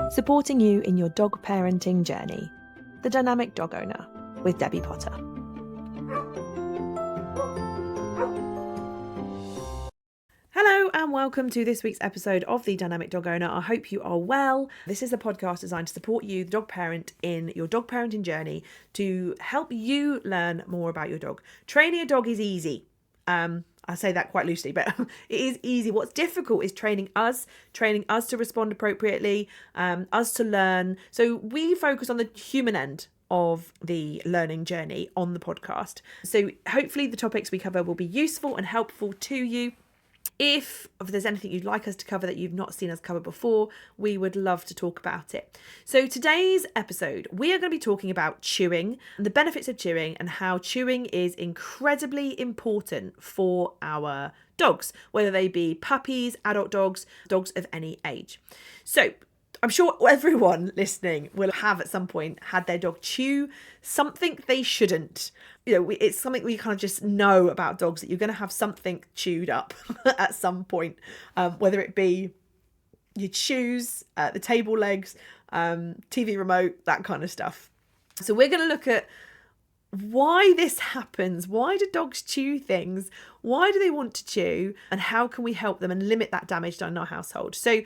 supporting you in your dog parenting journey. The Dynamic Dog Owner with Debbie Potter. Hello and welcome to this week's episode of The Dynamic Dog Owner. I hope you are well. This is a podcast designed to support you, the dog parent, in your dog parenting journey to help you learn more about your dog. Training a dog is easy. I say that quite loosely, but it is easy. What's difficult is training us to respond appropriately, us to learn. So we focus on the human end of the learning journey on the podcast. So hopefully the topics we cover will be useful and helpful to you. If there's anything you'd like us to cover that you've not seen us cover before, we would love to talk about it. So today's episode, we are going to be talking about chewing, the benefits of chewing, and how chewing is incredibly important for our dogs, whether they be puppies, adult dogs, dogs of any age. So I'm sure everyone listening will have at some point had their dog chew something they shouldn't. You know, it's something we kind of just know about dogs, that you're going to have something chewed up at some point, whether it be your shoes, the table legs, TV remote, that kind of stuff. So we're going to look at why this happens. Why do dogs chew things? Why do they want to chew? And how can we help them and limit that damage done in our household? So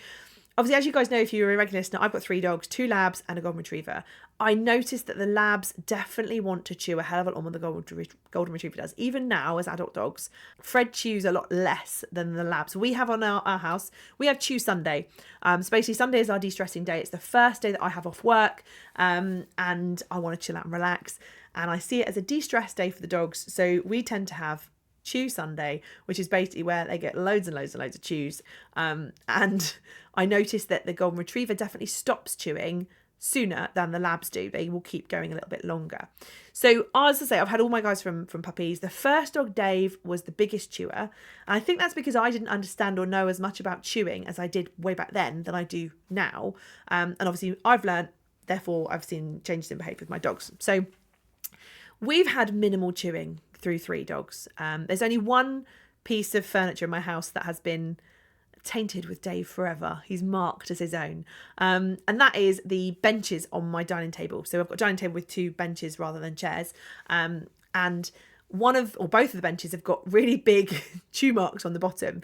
obviously, as you guys know, if you're a regular listener, I've got 3 dogs, 2 labs and a golden retriever. I noticed that the labs definitely want to chew a hell of a lot more than the golden retriever does. Even now, as adult dogs, Fred chews a lot less than the labs. We have on our house, we have Chew Sunday. So basically, Sunday is our de-stressing day. It's the first day that I have off work, and I want to chill out and relax. And I see it as a de-stress day for the dogs. So we tend to have Chew Sunday, which is basically where they get loads and loads and loads of chews. And I noticed that the golden retriever definitely stops chewing sooner than the labs do. They will keep going a little bit longer. So as I say, I've had all my guys from puppies. The first dog, Dave, was the biggest chewer. And I think that's because I didn't understand or know as much about chewing as I did way back then than I do now. And obviously I've learned, therefore I've seen changes in behaviour with my dogs. So we've had minimal chewing through 3 dogs. There's only one piece of furniture in my house that has been tainted with Dave forever. He's marked as his own. And that is the benches on my dining table. So I've got a dining table with 2 benches rather than chairs. And both of the benches have got really big chew marks on the bottom.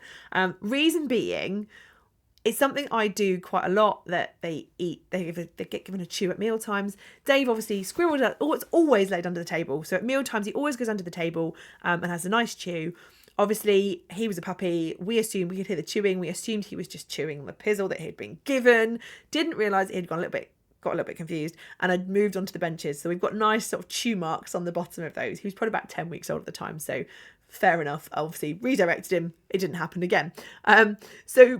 Reason being, it's something I do quite a lot, that they eat, they get given a chew at meal times. Dave obviously squirreled out, it's always laid under the table. So at meal times, he always goes under the table and has a nice chew. Obviously, he was a puppy. We assumed we could hear the chewing. We assumed he was just chewing the pizzle that he'd been given. Didn't realise it had got a little bit confused, and I'd moved onto the benches. So we've got nice sort of chew marks on the bottom of those. He was probably about 10 weeks old at the time, so fair enough. I obviously redirected him. It didn't happen again. But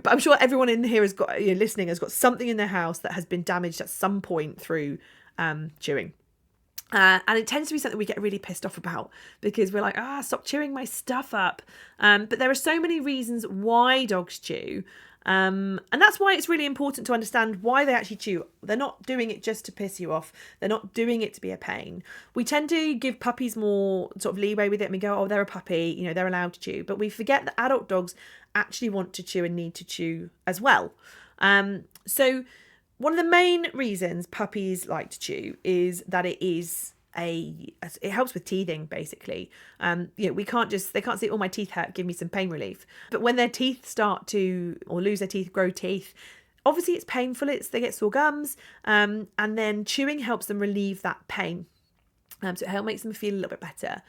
I'm sure everyone in here has got, listening, has got something in their house that has been damaged at some point through chewing. And it tends to be something we get really pissed off about, because we're like, stop chewing my stuff up. But there are so many reasons why dogs chew. And that's why it's really important to understand why they actually chew. They're not doing it just to piss you off. They're not doing it to be a pain. We tend to give puppies more sort of leeway with it, and we go, they're a puppy, they're allowed to chew. But we forget that adult dogs actually want to chew and need to chew as well. So one of the main reasons puppies like to chew is that it helps with teething, basically. They can't say, my teeth hurt, give me some pain relief. But when their teeth start to, or lose their teeth, grow teeth, obviously it's painful, they get sore gums, and then chewing helps them relieve that pain. So it makes them feel a little bit better.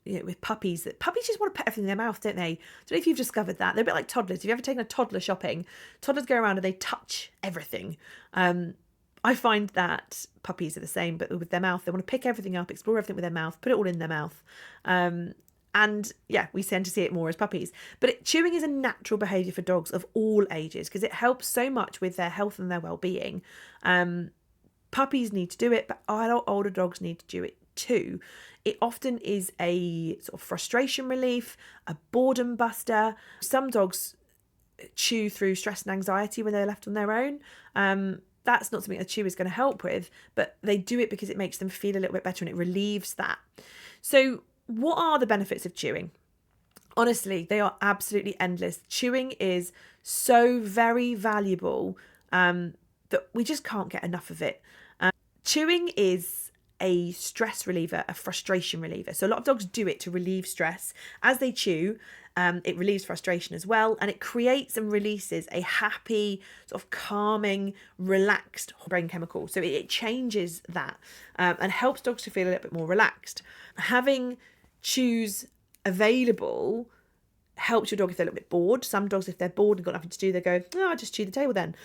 With puppies just want to put everything in their mouth, don't they? I don't know if you've discovered that. They're a bit like toddlers. If you've ever taken a toddler shopping, toddlers go around and they touch everything. I find that puppies are the same, but with their mouth. They want to pick everything up, explore everything with their mouth, put it all in their mouth. And yeah, we tend to see it more as puppies. But chewing is a natural behaviour for dogs of all ages, because it helps so much with their health and their well-being. Puppies need to do it, but older dogs need to do it too. It often is a sort of frustration relief, a boredom buster. Some dogs chew through stress and anxiety when they're left on their own. That's not something a chew is going to help with, but they do it because it makes them feel a little bit better and it relieves that. So what are the benefits of chewing? Honestly, they are absolutely endless. Chewing is so very valuable that we just can't get enough of it. Chewing is a stress reliever, a frustration reliever. So a lot of dogs do it to relieve stress. As they chew, it relieves frustration as well, and it creates and releases a happy, sort of calming, relaxed brain chemical. So it changes that and helps dogs to feel a little bit more relaxed. Having chews available helps your dog if they're a little bit bored. Some dogs, if they're bored and got nothing to do, they go, oh, I'll just chew the table then.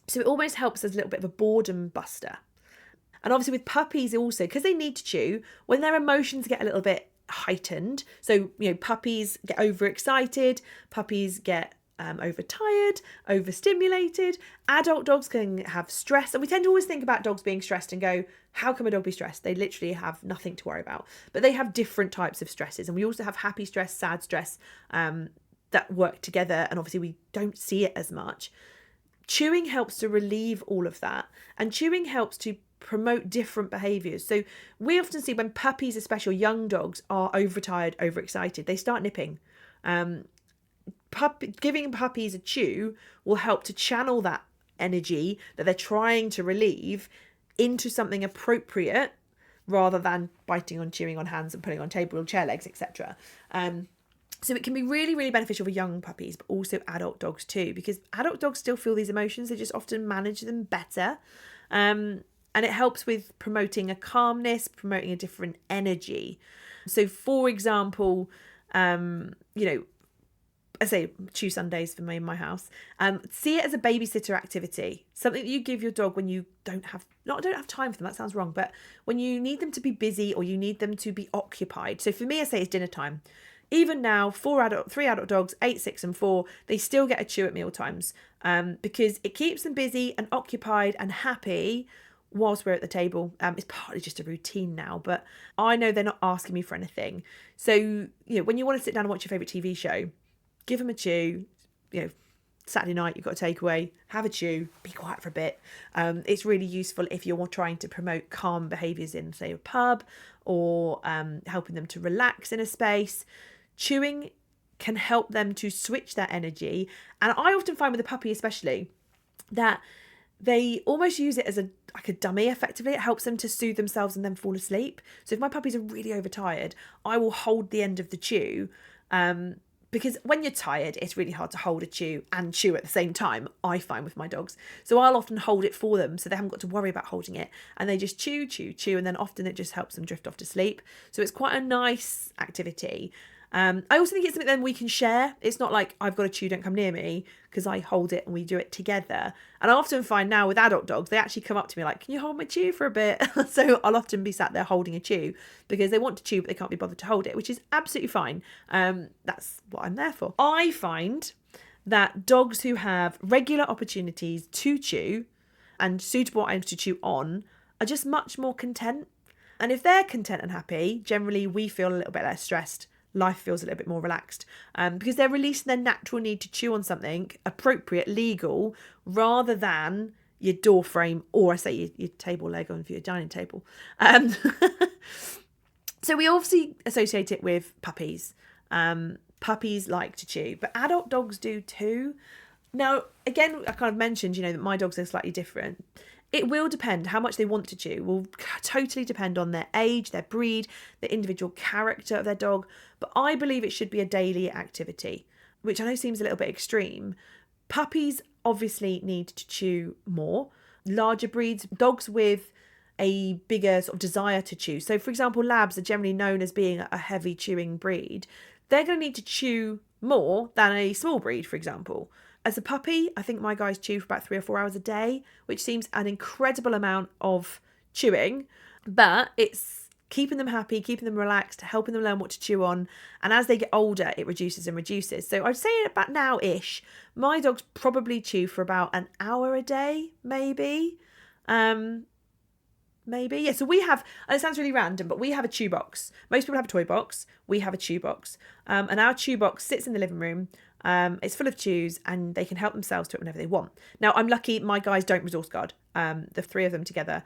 So it almost helps as a little bit of a boredom buster. And obviously with puppies also, because they need to chew, when their emotions get a little bit heightened, so, puppies get overexcited, puppies get overtired, overstimulated, adult dogs can have stress. And we tend to always think about dogs being stressed and go, how can a dog be stressed? They literally have nothing to worry about. But they have different types of stresses. And we also have happy stress, sad stress that work together. And obviously we don't see it as much. Chewing helps to relieve all of that. And chewing helps to promote different behaviours. So we often see when puppies, especially young dogs, are overtired, overexcited, they start nipping. Giving puppies a chew will help to channel that energy that they're trying to relieve into something appropriate rather than biting on, chewing on hands and pulling on table or chair legs, etc. So it can be really, really beneficial for young puppies, but also adult dogs too, because adult dogs still feel these emotions. They just often manage them better. And it helps with promoting a calmness, promoting a different energy. So for example, I say chew Sundays for me in my house. See it as a babysitter activity, something that you give your dog when you don't have time for them. That sounds wrong, but when you need them to be busy or you need them to be occupied. So for me, I say it's dinner time. Even now, 3 adult dogs, 8, 6 and 4, they still get a chew at meal times because it keeps them busy and occupied and happy whilst we're at the table. It's partly just a routine now, but I know they're not asking me for anything. So, when you want to sit down and watch your favourite TV show, give them a chew. Saturday night, you've got a takeaway, have a chew, be quiet for a bit. It's really useful if you're trying to promote calm behaviours in, say, a pub or helping them to relax in a space. Chewing can help them to switch that energy. And I often find with a puppy especially that they almost use it as a dummy, effectively. It helps them to soothe themselves and then fall asleep. So if my puppies are really overtired, I will hold the end of the chew because when you're tired, it's really hard to hold a chew and chew at the same time, I find with my dogs. So I'll often hold it for them so they haven't got to worry about holding it. And they just chew, and then often it just helps them drift off to sleep. So it's quite a nice activity. I also think it's something then we can share. It's not like I've got a chew, don't come near me, because I hold it and we do it together. And I often find now with adult dogs, they actually come up to me like, can you hold my chew for a bit? So I'll often be sat there holding a chew because they want to chew, but they can't be bothered to hold it, which is absolutely fine. That's what I'm there for. I find that dogs who have regular opportunities to chew and suitable items to chew on are just much more content. And if they're content and happy, generally we feel a little bit less stressed. Life feels a little bit more relaxed because they're releasing their natural need to chew on something appropriate, legal, rather than your door frame or I say your table leg on your dining table. So we obviously associate it with puppies. Puppies like to chew, but adult dogs do too. Now, again, I kind of mentioned, that my dogs are slightly different. It will depend how much they want to chew. Will totally depend on their age, their breed, the individual character of their dog. But I believe it should be a daily activity, which I know seems a little bit extreme. Puppies obviously need to chew more. Larger breeds, dogs with a bigger sort of desire to chew. So, for example, labs are generally known as being a heavy chewing breed. They're going to need to chew more than a small breed, for example. As a puppy, I think my guys chew for about 3 or 4 hours a day, which seems an incredible amount of chewing, but it's keeping them happy, keeping them relaxed, helping them learn what to chew on. And as they get older, it reduces and reduces. So I'd say about now-ish, my dogs probably chew for about an hour a day, maybe. Yeah, so we have, and it sounds really random, but we have a chew box. Most people have a toy box. We have a chew box. And our chew box sits in the living room. It's full of chews and they can help themselves to it whenever they want. Now, I'm lucky my guys don't resource guard. The 3 of them together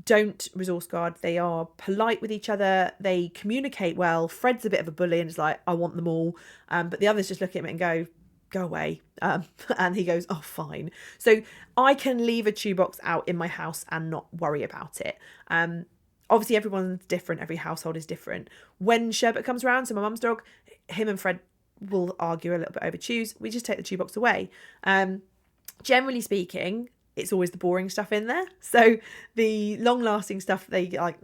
don't resource guard. They are polite with each other. They communicate well. Fred's a bit of a bully and is like, I want them all. But the others just look at him and go, go away. And he goes, oh, fine. So I can leave a chew box out in my house and not worry about it. Obviously, everyone's different. Every household is different. When Sherbet comes around, so my mum's dog, him and Fred will argue a little bit over chews. We just take the chew box away. Generally speaking, it's always the boring stuff in there. So the long-lasting stuff, they like,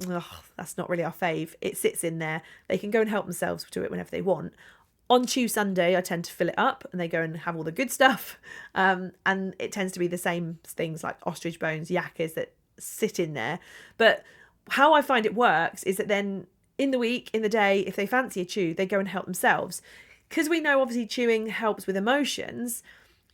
that's not really our fave. It sits in there. They can go and help themselves to it whenever they want. On Chew Sunday, I tend to fill it up and they go and have all the good stuff. And it tends to be the same things like ostrich bones, yakkers that sit in there. But how I find it works is that then in the week, in the day, if they fancy a chew, they go and help themselves. Because we know obviously chewing helps with emotions,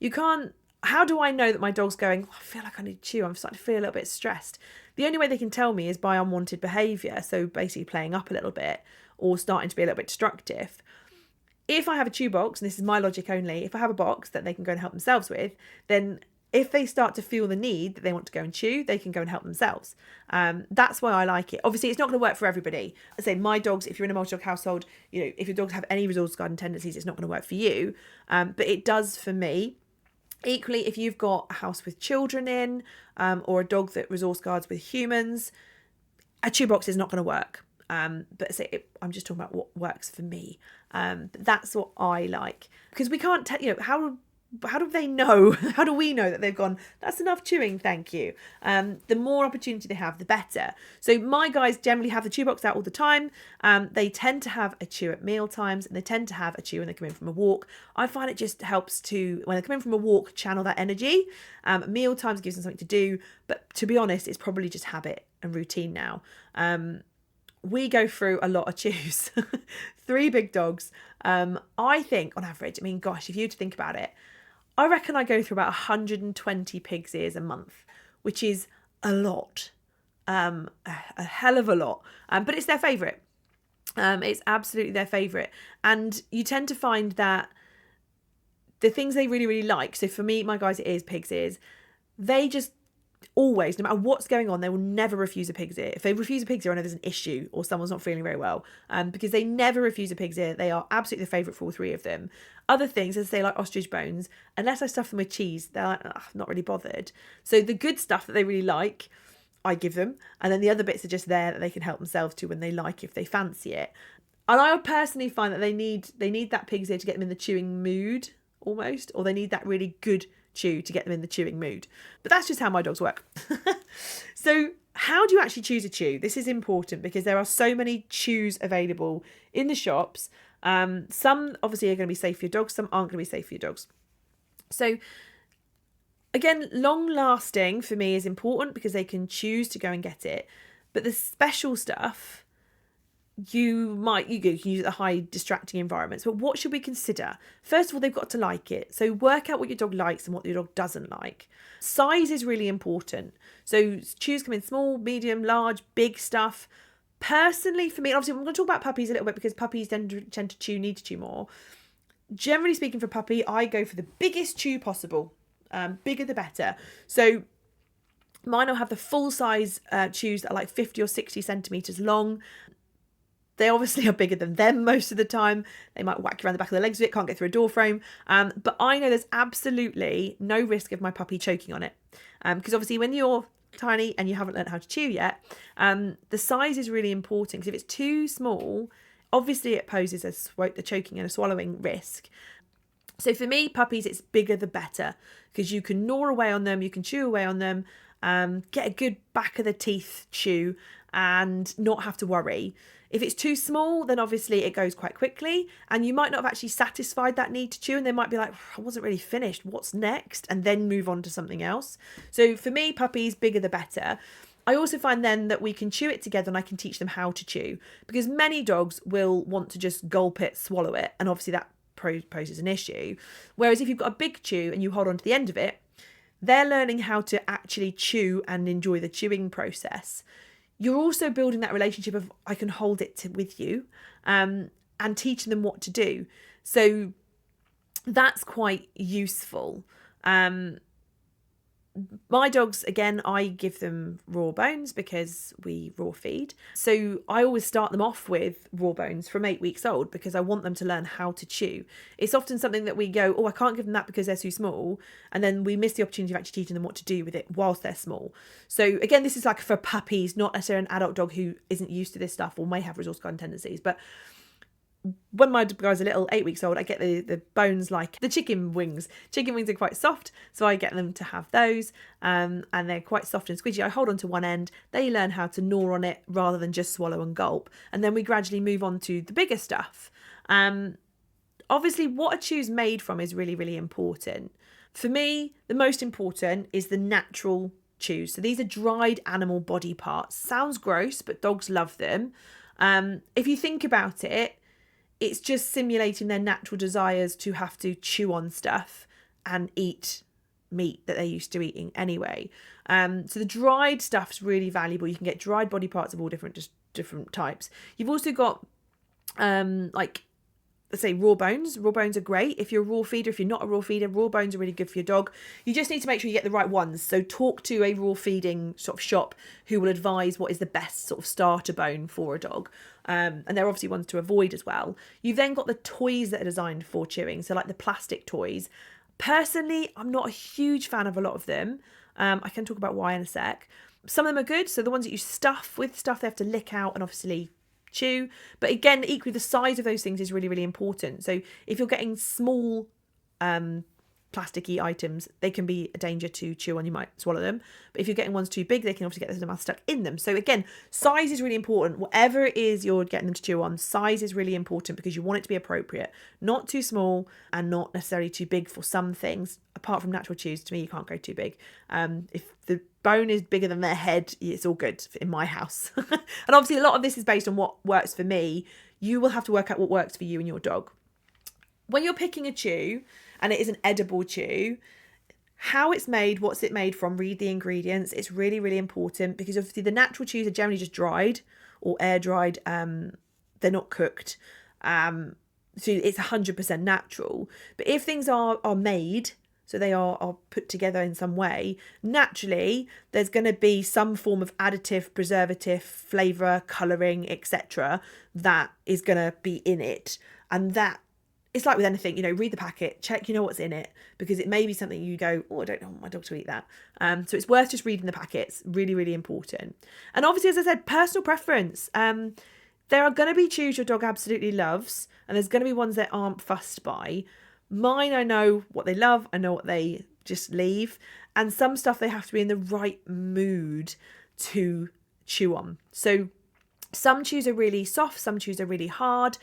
you can't, how do I know that my dog's going, I feel like I need to chew, I'm starting to feel a little bit stressed? The only way they can tell me is by unwanted behaviour, so basically playing up a little bit or starting to be a little bit destructive. If I have a chew box, and this is my logic only, if I have a box that they can go and help themselves with, then if they start to feel the need that they want to go and chew, they can go and help themselves. That's why I like it. Obviously, it's not going to work for everybody. I say my dogs, if you're in a multi-dog household, you know, if your dogs have any resource guarding tendencies, it's not going to work for you. But it does for me. Equally, if you've got a house with children in, or a dog that resource guards with humans, a chew box is not going to work. But I'm just talking about what works for me. That's what I like, because we can't tell, you know, how do they know? How do we know that they've gone, that's enough chewing, thank you? The more opportunity they have, the better. So my guys generally have the chew box out all the time. They tend to have a chew at meal times, and they tend to have a chew when they come in from a walk. I find it just helps to, when they come in from a walk, channel that energy. Meal times gives them something to do, but to be honest, it's probably just habit and routine now. We go through a lot of chews. 3 big dogs. I think on average, I mean, gosh, if you were to think about it, I reckon I go through about 120 pig's ears a month, which is a lot, a hell of a lot. But it's their favourite. It's absolutely their favourite. And you tend to find that the things they really, really like, so for me, my guys, it is pig's ears, they just always, no matter what's going on, they will never refuse a pig's ear. If they refuse a pig's ear, I know there's an issue or someone's not feeling very well, because they never refuse a pig's ear. They are absolutely the favourite for all 3 of them. Other things, as they like ostrich bones, unless I stuff them with cheese, they're like, not really bothered. So the good stuff that they really like, I give them, and then the other bits are just there that they can help themselves to when they like, if they fancy it. And I would personally find that they need that pig's ear to get them in the chewing mood almost, or they need that really good chew to get them in the chewing mood. But that's just how my dogs work. So how do you actually choose a chew? This is important because there are so many chews available in the shops. Some obviously are going to be safe for your dogs, some aren't going to be safe for your dogs. So again, long lasting for me is important because they can choose to go and get it. But the special stuff, you can use it at high distracting environments. But what should we consider? First of all, they've got to like it. So work out what your dog likes and what your dog doesn't like. Size is really important. So chews come in small, medium, large, big stuff. Personally, for me, obviously I'm going to talk about puppies a little bit because puppies tend to need to chew more. Generally speaking, for puppy, I go for the biggest chew possible. Bigger the better. So mine will have the full size chews that are like 50 or 60 centimetres long. They obviously are bigger than them most of the time. They might whack you around the back of the legs with it, can't get through a door frame. But I know there's absolutely no risk of my puppy choking on it. Because obviously when you're tiny and you haven't learned how to chew yet, the size is really important. Because if it's too small, obviously it poses a choking and a swallowing risk. So for me, puppies, it's bigger the better. Because you can gnaw away on them, you can chew away on them, get a good back of the teeth chew and not have to worry. If it's too small, then obviously it goes quite quickly and you might not have actually satisfied that need to chew and they might be like, I wasn't really finished, what's next? And then move on to something else. So for me, puppies, bigger the better. I also find then that we can chew it together and I can teach them how to chew because many dogs will want to just gulp it, swallow it, and obviously that poses an issue. Whereas if you've got a big chew and you hold on to the end of it, they're learning how to actually chew and enjoy the chewing process. You're also building that relationship of I can hold it with you and teaching them what to do. So that's quite useful. The My dogs, again, I give them raw bones because we raw feed. So I always start them off with raw bones from 8 weeks old because I want them to learn how to chew. It's often something that we go, oh, I can't give them that because they're too small. And then we miss the opportunity of actually teaching them what to do with it whilst they're small. So again, this is like for puppies, not necessarily an adult dog who isn't used to this stuff or may have resource guarding tendencies. But when my guys are little, 8 weeks old, I get the bones like the chicken wings. Chicken wings are quite soft, so I get them to have those, and they're quite soft and squidgy. I hold on to one end, they learn how to gnaw on it rather than just swallow and gulp, and then we gradually move on to the bigger stuff. Obviously, what a chew's made from is really, really important. For me, the most important is the natural chews. So these are dried animal body parts. Sounds gross, but dogs love them. If you think about it, it's just simulating their natural desires to have to chew on stuff and eat meat that they're used to eating anyway. So the dried stuff's really valuable. You can get dried body parts of all different types. You've also got like, let's say raw bones. Raw bones are great. If you're a raw feeder, if you're not a raw feeder, raw bones are really good for your dog. You just need to make sure you get the right ones. So talk to a raw feeding sort of shop who will advise what is the best sort of starter bone for a dog. And they're obviously ones to avoid as well. You've then got the toys that are designed for chewing. So like the plastic toys. Personally, I'm not a huge fan of a lot of them. I can talk about why in a sec. Some of them are good. So the ones that you stuff with stuff they have to lick out and obviously chew. But again, equally, the size of those things is really, really important. So if you're getting small plasticky items, they can be a danger to chew on. You might swallow them. But if you're getting ones too big, they can obviously get their mouth stuck in them. So again, size is really important. Whatever it is you're getting them to chew on, size is really important because you want it to be appropriate. Not too small and not necessarily too big for some things. Apart from natural chews, to me, you can't go too big. If the bone is bigger than their head, it's all good in my house. And obviously a lot of this is based on what works for me. You will have to work out what works for you and your dog. When you're picking a chew, and it is an edible chew, how it's made, what's it made from, read the ingredients. It's really, really important because obviously the natural chews are generally just dried or air dried. They're not cooked. So it's 100% natural. But if things are made, so they are put together in some way, naturally there's going to be some form of additive, preservative, flavour, colouring, etc. that is going to be in it. And that, it's like with anything, read the packet, check what's in it, because it may be something you go, oh, I don't want my dog to eat that. So it's worth just reading the packets. Really, really important. And obviously, as I said, personal preference. There are going to be chews your dog absolutely loves, and there's going to be ones that aren't fussed by. Mine, I know what they love. I know what they just leave. And some stuff they have to be in the right mood to chew on. So some chews are really soft. Some chews are really hard.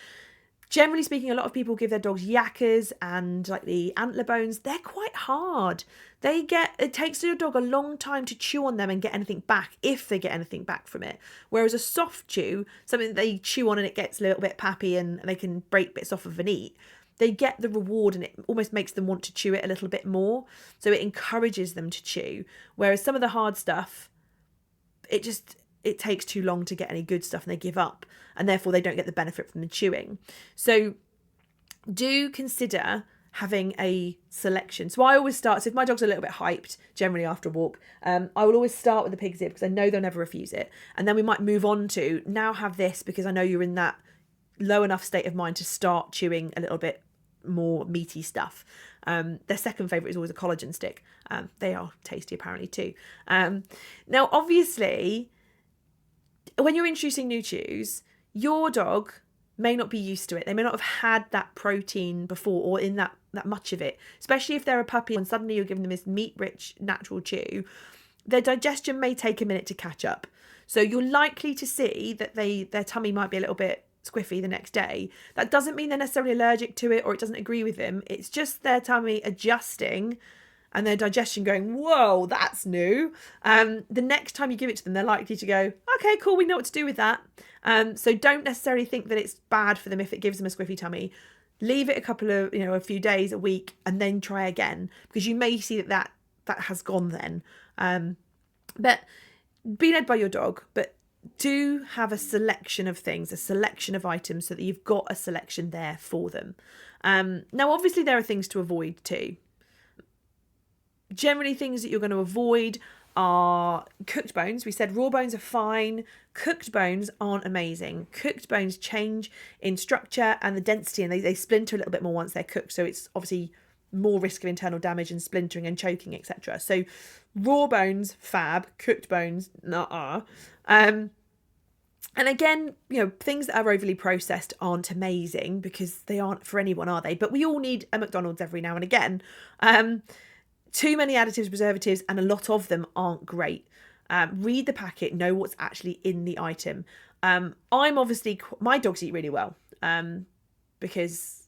Generally speaking, a lot of people give their dogs yakkers and like the antler bones. They're quite hard. It takes your dog a long time to chew on them and get anything back, if they get anything back from it. Whereas a soft chew, something that they chew on and it gets a little bit pappy and they can break bits off of and eat, they get the reward and it almost makes them want to chew it a little bit more. So it encourages them to chew. Whereas some of the hard stuff, it takes too long to get any good stuff and they give up, and therefore they don't get the benefit from the chewing. So do consider having a selection. So I always start, so if my dog's a little bit hyped, generally after a walk, I will always start with the pig's ear because I know they'll never refuse it. And then we might move on to, now have this because I know you're in that low enough state of mind to start chewing a little bit more meaty stuff. Their second favourite is always a collagen stick. They are tasty apparently too. Now obviously, when you're introducing new chews, your dog may not be used to it. They may not have had that protein before or in that much of it, especially if they're a puppy and suddenly you're giving them this meat-rich natural chew. Their digestion may take a minute to catch up. So you're likely to see that their tummy might be a little bit squiffy the next day. That doesn't mean they're necessarily allergic to it or it doesn't agree with them. It's just their tummy adjusting and their digestion going, whoa, that's new. The next time you give it to them, they're likely to go, okay, cool, we know what to do with that. So don't necessarily think that it's bad for them if it gives them a squiffy tummy. Leave it a few days, a week, and then try again, because you may see that has gone then. But be led by your dog, but do have a selection of things, a selection of items so that you've got a selection there for them. Now, obviously, there are things to avoid too. Generally, things that you're going to avoid are cooked bones. We said raw bones are fine. Cooked bones aren't amazing. Cooked bones change in structure and the density, and they splinter a little bit more once they're cooked. So it's obviously more risk of internal damage and splintering and choking, etc. So raw bones, fab. Cooked bones, nah. And again, things that are overly processed aren't amazing because they aren't for anyone, are they? But we all need a McDonald's every now and again. Too many additives, preservatives, and a lot of them aren't great. Read the packet, know what's actually in the item. My dogs eat really well because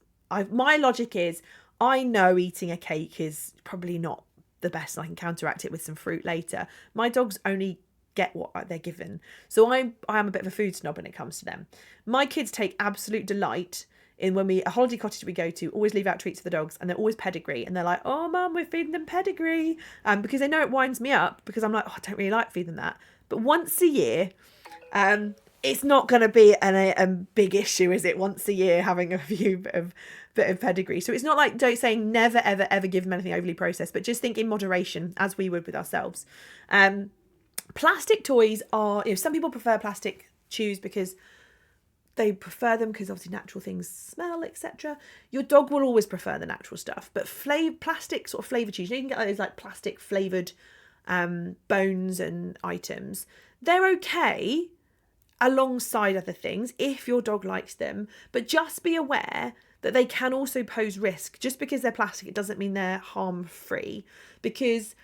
my logic is I know eating a cake is probably not the best, and I can counteract it with some fruit later. My dogs only get what they're given. So I am a bit of a food snob when it comes to them. My kids take absolute delight in when a holiday cottage we go to, always leave out treats for the dogs, and they're always pedigree, and they're like, oh mum, we're feeding them pedigree, because they know it winds me up, because I'm like, I don't really like feeding them that. But once a year, it's not going to be a big issue, is it? Once a year having a bit of pedigree. So it's not like saying never ever ever give them anything overly processed, but just think in moderation, as we would with ourselves. Plastic toys are, some people prefer plastic chews because they prefer them because obviously natural things smell, etc. Your dog will always prefer the natural stuff, but plastic sort of flavoured chews, you can get those like plastic flavoured bones and items. They're okay alongside other things if your dog likes them, but just be aware that they can also pose risk. Just because they're plastic, it doesn't mean they're harm-free, because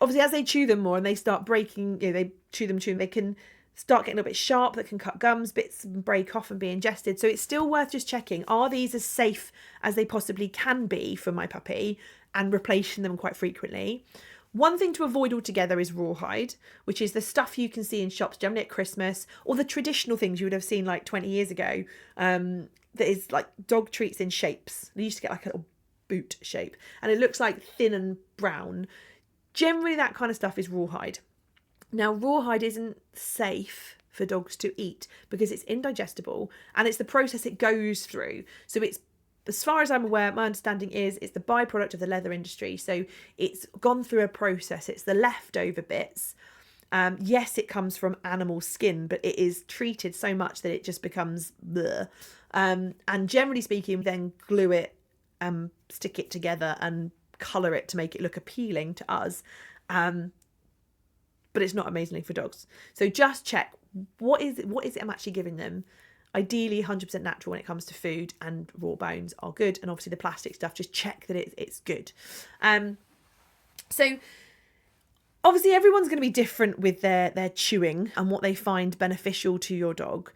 obviously as they chew them more and they start breaking, they chew them, they can start getting a little bit sharp, that can cut gums, bits break off and be ingested. So it's still worth just checking, are these as safe as they possibly can be for my puppy, and replacing them quite frequently. One thing to avoid altogether is rawhide, which is the stuff you can see in shops generally at Christmas, or the traditional things you would have seen like 20 years ago, that is like dog treats in shapes. They used to get like a little boot shape, and it looks like thin and brown. Generally, that kind of stuff is rawhide. Now, rawhide isn't safe for dogs to eat because it's indigestible, and it's the process it goes through. So it's, as far as I'm aware, my understanding is it's the byproduct of the leather industry. So it's gone through a process. It's the leftover bits. Yes, it comes from animal skin, but it is treated so much that it just becomes bleh. And generally speaking, then glue it, stick it together and colour it to make it look appealing to us. But it's not amazing for dogs. So just check, what is it I'm actually giving them? Ideally 100% natural when it comes to food, and raw bones are good. And obviously the plastic stuff, just check that it's good. So obviously everyone's going to be different with their chewing and what they find beneficial to your dog.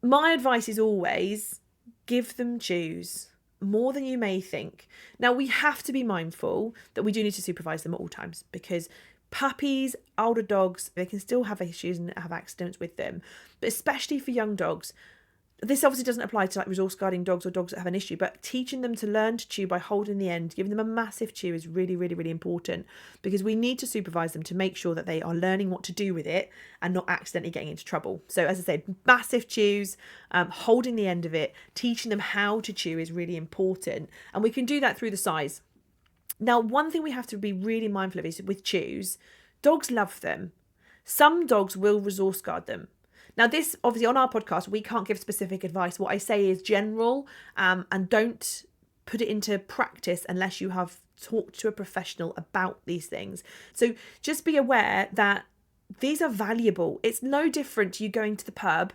My advice is always give them chews, more than you may think. Now, we have to be mindful that we do need to supervise them at all times, because puppies, older dogs, they can still have issues and have accidents with them. But especially for young dogs, this obviously doesn't apply to like resource guarding dogs or dogs that have an issue, but teaching them to learn to chew by holding the end, giving them a massive chew is really, really, really important, because we need to supervise them to make sure that they are learning what to do with it and not accidentally getting into trouble. So as I said, massive chews, holding the end of it, teaching them how to chew is really important. And we can do that through the size. Now, one thing we have to be really mindful of is with chews, dogs love them. Some dogs will resource guard them. Now, this, obviously, on our podcast, we can't give specific advice. What I say is general, and don't put it into practice unless you have talked to a professional about these things. So just be aware that these are valuable. It's no different to you going to the pub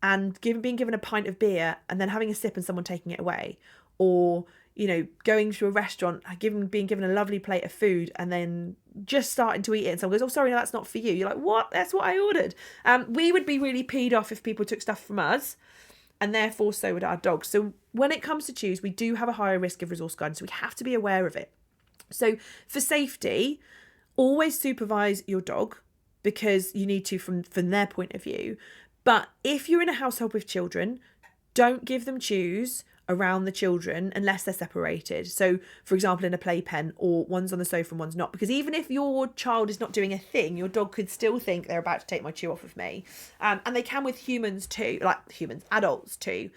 and being given a pint of beer and then having a sip and someone taking it away. Or, going to a restaurant, being given a lovely plate of food and then just starting to eat it and someone goes, oh, sorry, no, that's not for you. You're like, what? That's what I ordered. We would be really peed off if people took stuff from us, and therefore so would our dogs. So when it comes to chews, we do have a higher risk of resource guarding, so we have to be aware of it. So for safety, always supervise your dog, because you need to from their point of view. But if you're in a household with children, don't give them chews around the children unless they're separated. So, for example, in a playpen, or one's on the sofa and one's not. Because even if your child is not doing a thing, your dog could still think they're about to take my chew off of me. And they can with humans too, adults too.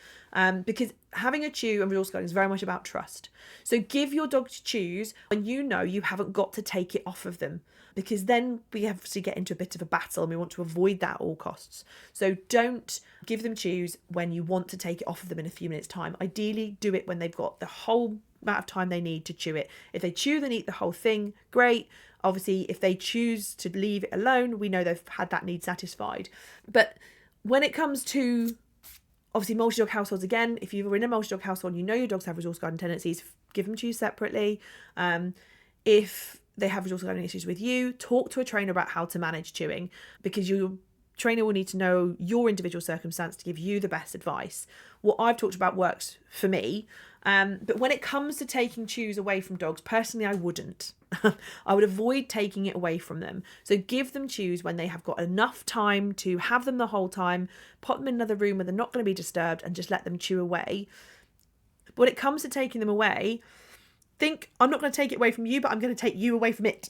because having a chew and resource guarding is very much about trust. So give your dog to chews when you know you haven't got to take it off of them, because then we obviously get into a bit of a battle and we want to avoid that at all costs. So don't give them chews when you want to take it off of them in a few minutes' time. Ideally, do it when they've got the whole amount of time they need to chew it. If they chew and eat the whole thing, great. Obviously, if they choose to leave it alone, we know they've had that need satisfied. But when it comes to obviously multi-dog households, again, if you're in a multi-dog household, you know your dogs have resource guarding tendencies, give them chews separately. If they have resource guarding issues with you, talk to a trainer about how to manage chewing, because your trainer will need to know your individual circumstance to give you the best advice. What I've talked about works for me, but when it comes to taking chews away from dogs, personally, I wouldn't. I would avoid taking it away from them. So give them chews when they have got enough time to have them the whole time, pop them in another room where they're not going to be disturbed, and just let them chew away. But when it comes to taking them away, think, I'm not going to take it away from you, but I'm going to take you away from it.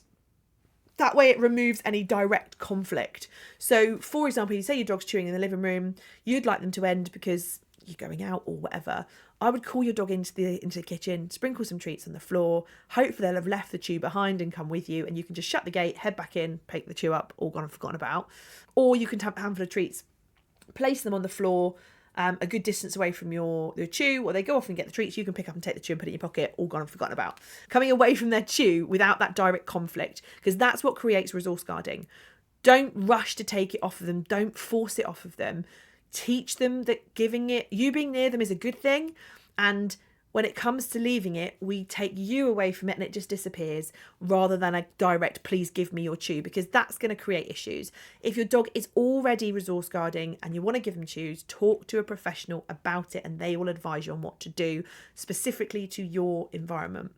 That way it removes any direct conflict. So, for example, you say your dog's chewing in the living room, you'd like them to end because you're going out or whatever. I would call your dog into the kitchen, sprinkle some treats on the floor. Hopefully they'll have left the chew behind and come with you, and you can just shut the gate, head back in, pick the chew up, all gone and forgotten about. Or you can have a handful of treats, place them on the floor, a good distance away from your chew, or they go off and get the treats, you can pick up and take the chew and put it in your pocket, all gone and forgotten about. Coming away from their chew without that direct conflict, because that's what creates resource guarding. Don't rush to take it off of them. Don't force it off of them. Teach them that you being near them is a good thing, and when it comes to leaving it, we take you away from it and it just disappears, rather than a direct, please give me your chew, because that's going to create issues. If your dog is already resource guarding and you want to give them chews, talk to a professional about it and they will advise you on what to do specifically to your environment.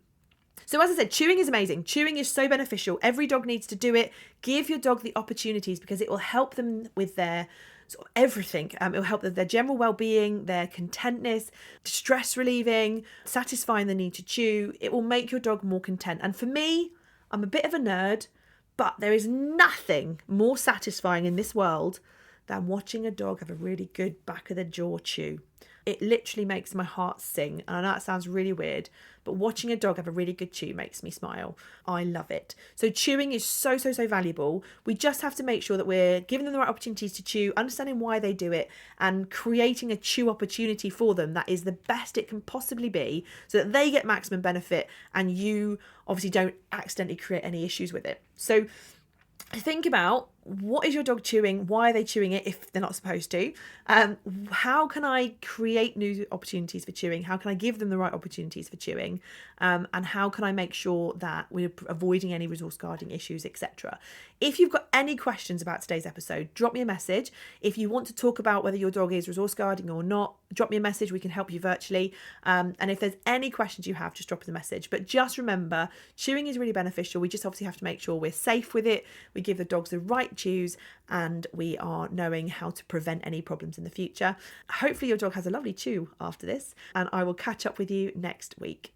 So as I said, chewing is amazing. Chewing is so beneficial. Every dog needs to do it. Give your dog the opportunities, because it will help them with their sort of everything. It will help with their general well-being, their contentness, stress relieving, satisfying the need to chew. It will make your dog more content. And for me, I'm a bit of a nerd, but there is nothing more satisfying in this world than watching a dog have a really good back of the jaw chew. It literally makes my heart sing. And I know that sounds really weird, but watching a dog have a really good chew makes me smile. I love it. So chewing is so valuable. We just have to make sure that we're giving them the right opportunities to chew, understanding why they do it, and creating a chew opportunity for them that is the best it can possibly be, so that they get maximum benefit and you obviously don't accidentally create any issues with it. So think about, what is your dog chewing? Why are they chewing it if they're not supposed to? How can I create new opportunities for chewing? How can I give them the right opportunities for chewing? And how can I make sure that we're avoiding any resource guarding issues, etc.? If you've got any questions about today's episode, drop me a message. If you want to talk about whether your dog is resource guarding or not, drop me a message. We can help you virtually. And if there's any questions you have, just drop us a message. But just remember, chewing is really beneficial. We just obviously have to make sure we're safe with it. We give the dogs the right chews, and we are knowing how to prevent any problems in the future. Hopefully your dog has a lovely chew after this, and I will catch up with you next week.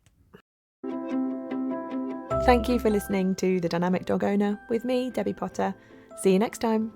Thank you for listening to The Dynamic Dog Owner with me, Debbie Potter. See you next time.